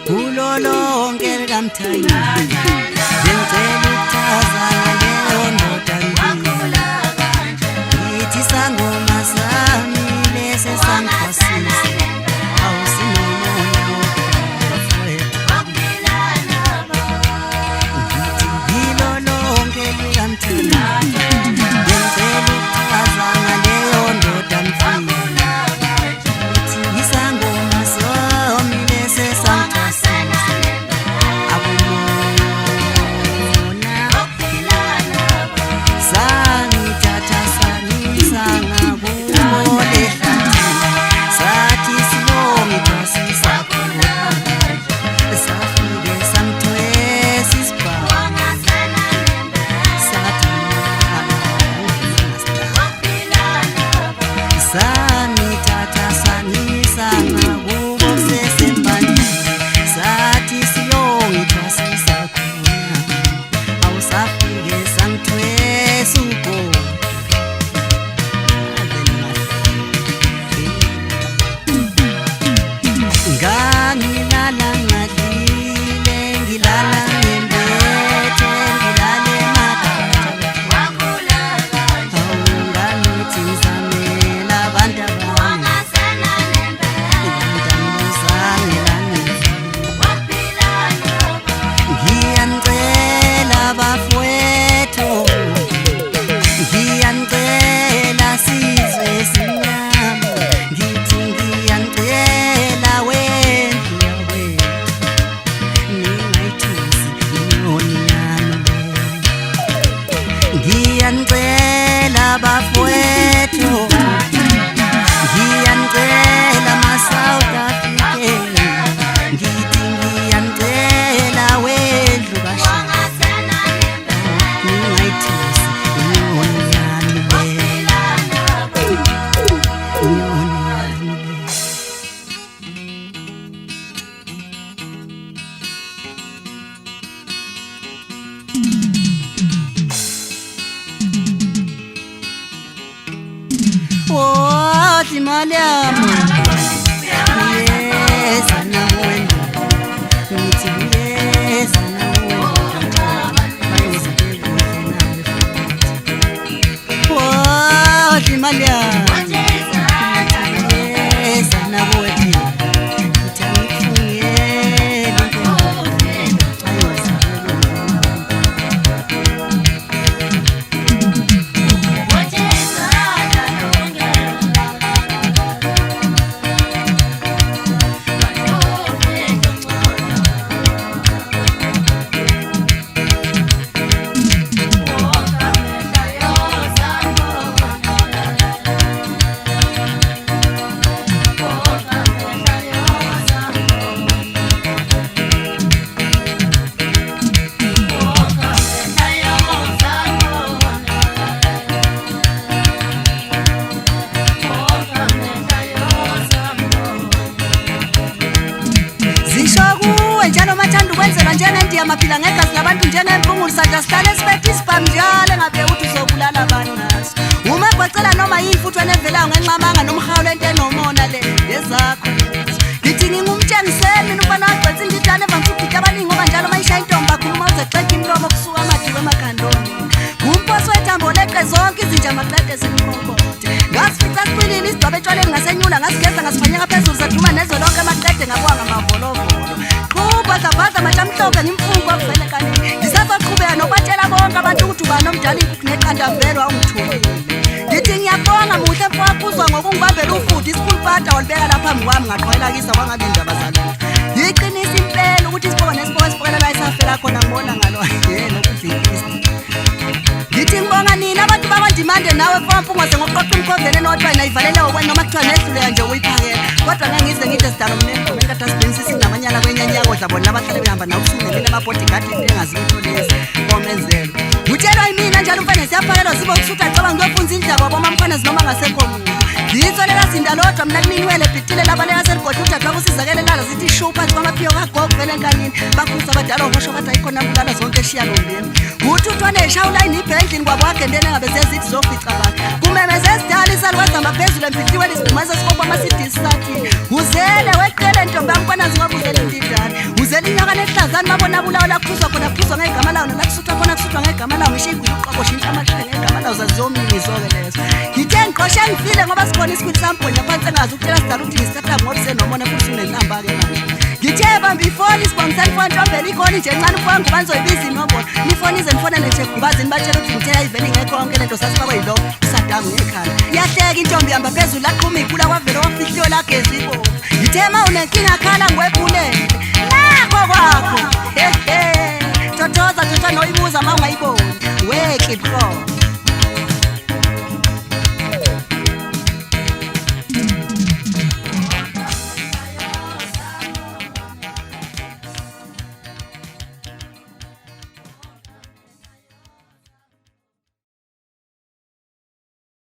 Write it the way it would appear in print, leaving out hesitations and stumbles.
kulolonke likamthani ngicela ukuchazana leyo ndoda ngithi sangoma sami lese sangiphasisa awusinomoya ngilolonke likamthani ngicela ukuchazana leyo ndoda isangoma sami lese sangiphasisa sangithatha sangisanga kuole sathi siyongiphasisa khona safike samthwesa isibhamu sathi sangithatha sangisanga kubo sesembani sathi siyongiphasisa khona awusafike samthwesa ugogo ngangilala ngadlile ngilala ngembethe ngilale emakhaya awunganithi ngizamela abantu abami ngiyanicela bafowethu ngiyanicela sizwe simnyama ngithi ngiyanicela wendlu yawethu ningayithusi inyoni yami ngiyanicela bafowethu ngiyanicela ma-South African ngithi ngiyanicela wendlu kashaka ningayithusi inyoni yami inyoni yami wothi imali yami uyeza nawe ngithi uyeza nawe wothi imali yami uyeza nawe ngithi angifungele njalo mathanda ukwenzela njengendiya maphila ngegazi labantu njengemphungulu sanda sihlale sibethe isibhamu njalo engabe uthi uzobulala abantu ngaso uma kwacela noma yini futhi wena evelayo ngenxamanga nomhawulo ento enomona le yezakho ngithi ngingumtshengiseli mina umfana wagcwetha indidane evamsa ukugida abaningi ngoba njalo mayishaya intombi bakhuluma uzeqeda imlomo kusuka amadiwe emakhandoni ngumposi wethambo leqe zonke izinja maqede zimkhombote ngasifica siqinile isidwabe etshwaleni ngasenyula ngasigeza ngasifanyeka phezulu zaduma nezwe lonke maqede ngabuka ngamavolovolo zabhaza majamhlophe ngimfungo akuvele kaningi ngisasaqhubeka nokubatshela bonke abantu ukuthi ubani omdala inkukhu neqanda mvelo awungithumile ngithi ngiyabonga muhle mfowakuzwa ngokungibambela ufuthi isikhulupata walibeka lapha phambi kwami ngaqhwelakisa kwangabi indaba zalutho yiqinisa impela ukuthi isibongo nesibongo esibukela la isafela khona ngibona ngalo yena ukudlisa ngithi ngibonga nina abantu bakwandimande nawe mfowampungoze ngokuqoqa umkhovele nothiwa nayivalele okwena noma kuthiwa nehluleka nje uyiphakela kodwa ngangize ngithi sidalo mnemfume nkatasibenisisi namanyala kwenyanyakodla bona abahlale behamba nawusumelile amabodigadi into engazimtholezi bomenzelo utshelwa yimina njalo umfana siyaphakelwa zibe ukusutha acaba ngiyofunza indaba wabomamkhwana zinoma ngasekho muntu ngiyitholela sinda lodwa mina kuninwele bhitile labaleka selibhodla ukuthi xa kusizakele lala zithi shu phansi kwamaphiyo kagogo vele enkanini bakhuza abadala okusho bathi ayikhona kulala zonke eshiyalombeni uthi uthwane eshawula iniphe endlini kwabo wagendene ngabe sezithi zofica bakhe kumemeze esidala isalukwazihamba phezulu emphihliweni isidumase sikobwa amasidisi sathi uzele weqele ntombi yamkhwana zingabuzela indidane shangifile ngoba sikhona isikhwili sambhonya phansi engazi ukutshela sidala ukuthi ngisithatha ngobise nomona futhi unenamba ke manje ngithe bamba ifoni sibongisana ifoni ntombela ikhona nje encane ufanga kuba nizoyibiza inombolo nifoni ize nifonele nje gubazini batshela ukuthi ngithela iveni ngekho yonke lento sasifakwe yilo usadami ngekhaya yahleka intombi yamba phezulu aqhuma ikhula kwavela wafihliyo lagezi ibomvu ngithe ma unenkinga khala ngwephulele nakho kwakho totoza tota noyibuza ma ungayiboni weke bro